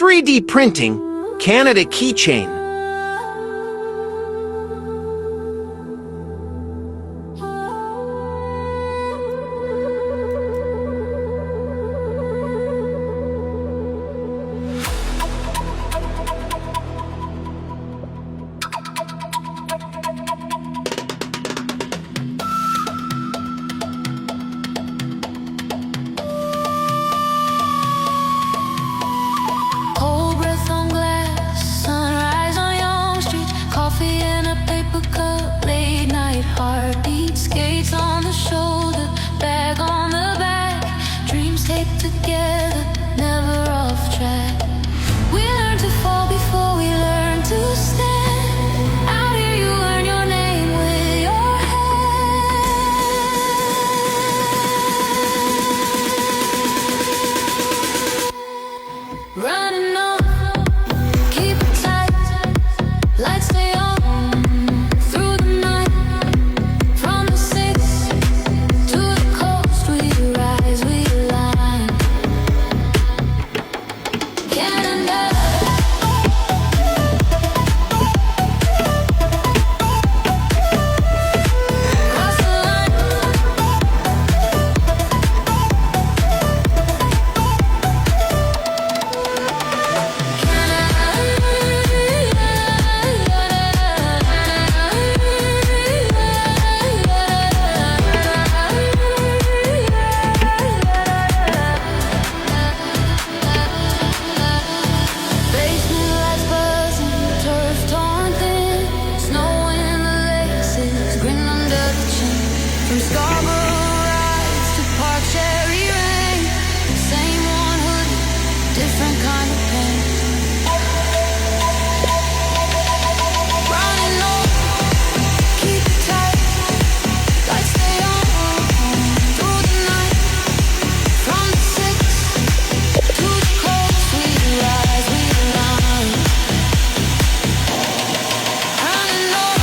3D printing, Canada keychain. Heartbeat, skates on the shoulder, bag on the back, dreams taped together, never off track. We learn to fall before we learn to stand. Out here you earn your name with your hand. Running on, keep it tight, lights stay on. From Scarborough rides to Park Cherry Rain, same one hoodie, different kind of pain. Running low, keep it tight, lights stay on through the night. From the 6 to the coast, we rise, we run. Running low.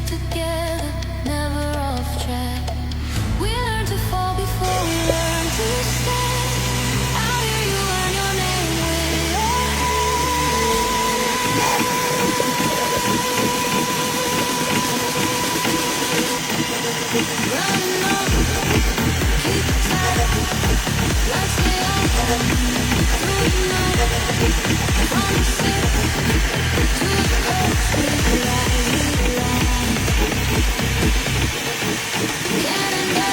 Together, never off track. We learn to fall before we learn to stand. Out here you earn your name with your hand. Running on, keep it tight, lights stay on through the night. From the 6 to the coast, we rise, we run. Canada.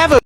have a